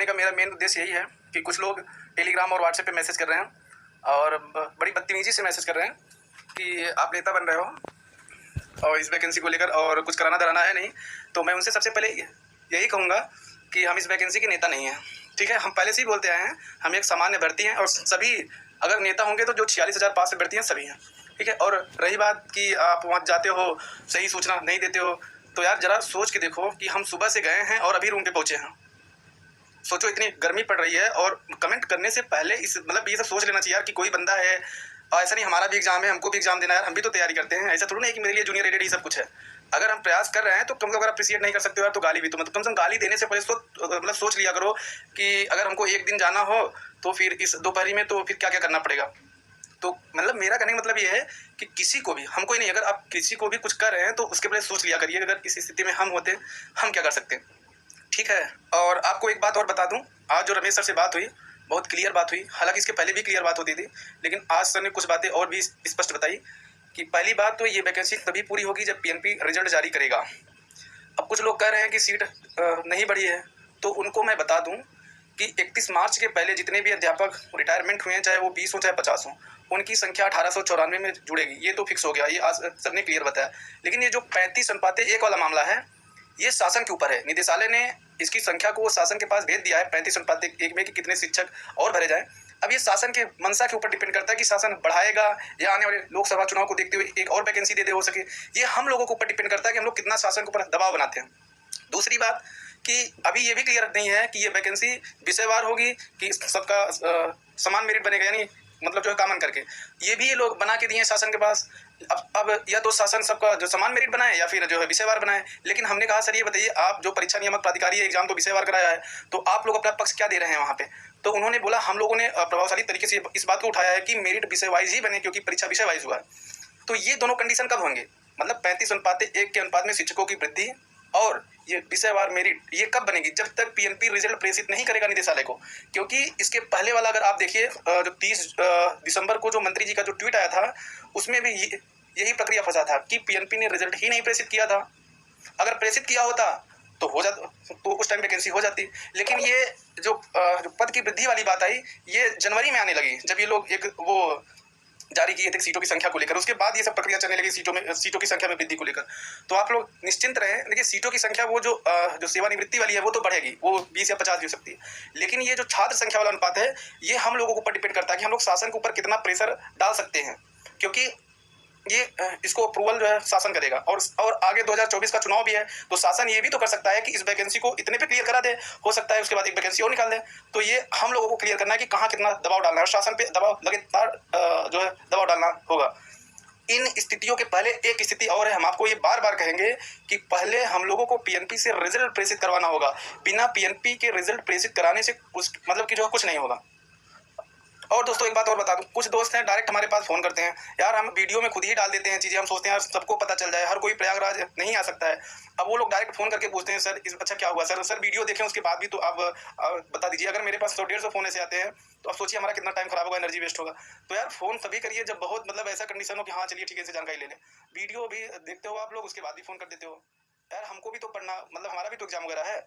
बताने का मेरा मेन उद्देश्य यही है कि कुछ लोग टेलीग्राम और व्हाट्सएप पे मैसेज कर रहे हैं और बड़ी बदतमीजी से मैसेज कर रहे हैं कि आप नेता बन रहे हो और इस वैकेंसी को लेकर और कुछ कराना धराना है नहीं। तो मैं उनसे सबसे पहले यही कहूँगा कि हम इस वैकेंसी के नेता नहीं हैं, ठीक है। हम पहले से ही बोलते आए हैं, हम एक सामान्य अभ्यर्थी हैं और सभी अगर नेता होंगे तो जो 46,000 पास अभ्यर्थी हैं सभी हैं, ठीक है। और रही बात कि आप वहाँ जाते हो, सही सूचना नहीं देते हो, तो यार ज़रा सोच के देखो कि हम सुबह से गए हैं और अभी रूम पे पहुँचे हैं। सोचो इतनी गर्मी पड़ रही है और कमेंट करने से पहले इस मतलब ये सब सोच लेना चाहिए यार कि कोई बंदा है और ऐसा नहीं हमारा भी एग्जाम है, हमको भी एग्जाम देना है यार, हम भी तो तैयारी करते हैं। ऐसा थोड़ा नहीं है कि मेरे लिए जूनियर एडेड ये सब कुछ है। अगर हम प्रयास कर रहे हैं तो कम से कम अगर अप्रिशिएट नहीं कर सकते हो यार तो गाली भी तो मतलब कम से कम गाली देने से पहले मतलब सोच लिया करो कि अगर हमको एक दिन जाना हो तो फिर इस दोपहरी में तो फिर क्या क्या करना पड़ेगा। तो मतलब मेरा कहने का मतलब ये है कि किसी को भी, हमको ही नहीं, अगर आप किसी को भी कुछ कर रहे हैं तो उसके पहले सोच लिया करिए अगर इस स्थिति में हम होते हम क्या कर सकते हैं, ठीक है। और आपको एक बात और बता दूं, आज जो रमेश सर से बात हुई बहुत क्लियर बात हुई, हालांकि इसके पहले भी क्लियर बात होती थी, लेकिन आज सर ने कुछ बातें और भी स्पष्ट बताई कि पहली बात तो ये वैकेंसी तभी पूरी होगी जब पीएनपी रिजल्ट जारी करेगा। अब कुछ लोग कह रहे हैं कि सीट नहीं बढ़ी है, तो उनको मैं बता दूं कि 31 मार्च के पहले जितने भी अध्यापक रिटायरमेंट हुए हैं, चाहे वो 20 हो चाहे 50 हो, उनकी संख्या 1894 में जुड़ेगी। ये तो फिक्स हो गया, ये आज सर ने क्लियर बताया। लेकिन ये जो 35:1 वाला मामला है ये शासन के ऊपर है। निदेशालय ने इसकी संख्या को शासन के पास भेज दिया है 35:1 में कि कितने शिक्षक और भरे जाएं। अब ये शासन के मंशा के ऊपर डिपेंड करता है कि शासन बढ़ाएगा या आने वाले लोकसभा चुनाव को देखते हुए एक और वैकेंसी दे हो सके। ये हम लोगों के ऊपर डिपेंड करता है कि हम लोग कितना शासन के ऊपर दबाव बनाते हैं। दूसरी बात कि अभी ये भी क्लियर नहीं है कि ये वैकेंसी विषयवार होगी कि सबका समान मेरिट बनेगा, यानी मतलब जो है कॉमन करके। ये भी ये लोग बना के दिए हैं शासन के पास। अब या तो शासन सबका जो समान मेरिट बनाए या फिर जो है विषयवार बनाए। लेकिन हमने कहा सर ये बताइए, आप जो परीक्षा नियामक प्राधिकारी है एग्जाम तो विषयवार कराया है, तो आप लोग अपना पक्ष क्या दे रहे हैं वहाँ पे। तो उन्होंने बोला हम लोगों ने प्रभावशाली तरीके से इस बात को उठाया है कि मेरिट विषय वाइज ही बने क्योंकि परीक्षा विषय वाइज हुआ है। तो ये दोनों कंडीशन कब होंगे, मतलब 35:1 के अनुपात में शिक्षकों की वृद्धि और ये विषयवार मेरिट ये कब बनेगी, जब तक पीएनपी रिजल्ट प्रेषित नहीं करेगा निदेशालय को। क्योंकि इसके पहले वाला अगर आप देखिए जो 30 दिसंबर को जो मंत्री जी का जो ट्वीट आया था उसमें भी यही प्रक्रिया फंसा था कि पीएनपी ने रिजल्ट ही नहीं प्रेषित किया था। अगर प्रेषित किया होता तो हो जाता, तो उस टाइम वैकेंसी हो जाती। लेकिन ये जो पद की वृद्धि वाली बात आई ये जनवरी में आने लगी जब ये लोग एक वो जारी किए थे सीटों की संख्या को लेकर। उसके बाद ये सब प्रक्रिया चलने लगी सीटों की संख्या में वृद्धि को लेकर। तो आप लोग निश्चिंत रहें। देखिए सीटों की संख्या वो जो सेवानिवृत्ति वाली है वो तो बढ़ेगी, वो 20 या 50 भी हो सकती है। लेकिन ये जो छात्र संख्या वाला अनुपात है ये हम लोगों के ऊपर डिपेंड करता है कि हम लोग शासन के ऊपर कितना प्रेशर डाल सकते हैं, क्योंकि ये इसको अप्रूवल जो है शासन करेगा। और आगे 2024 का चुनाव भी है, तो शासन ये भी तो कर सकता है कि इस वैकेंसी को इतने पे क्लियर करा दे, हो सकता है उसके बाद एक वैकेंसी और निकाल दे। तो ये हम लोगों को क्लियर करना है कि कहाँ कितना दबाव डालना है और शासन पे दबाव लगातार जो है दबाव डालना होगा। इन स्थितियों के पहले एक स्थिति और है, हम आपको ये बार बार कहेंगे कि पहले हम लोगों को पीएनपी से रिजल्ट प्रेषित करवाना होगा। बिना पीएनपी के रिजल्ट प्रेषित कराने से मतलब कि जो कुछ नहीं होगा। और दोस्तों एक बात और बता दूं, कुछ दोस्त हैं डायरेक्ट हमारे पास फ़ोन करते हैं, यार हम वीडियो में खुद ही डाल देते हैं चीज़ें, हम सोचते हैं यार सबको पता चल जाए, हर कोई प्रयागराज नहीं आ सकता है। अब वो लोग डायरेक्ट फ़ोन करके पूछते हैं सर इस अच्छा क्या हुआ, सर वीडियो देखें उसके बाद भी तो आप बता दीजिए। अगर मेरे पास 100-150 फ़ोन ऐसे आते हैं तो आप सोचिए हमारा कितना टाइम खराब होगा, एनर्जी वेस्ट होगा। तो यार फ़ोन तभी करिए जब बहुत मतलब ऐसा कंडीशन हो कि हाँ चलिए ठीक है इससे जानकारी ले लें। वीडियो भी देखते हो आप लोग उसके बाद भी फ़ोन कर देते हो। यार हमको भी तो पढ़ना, मतलब हमारा भी तो एग्जाम वगैरह है।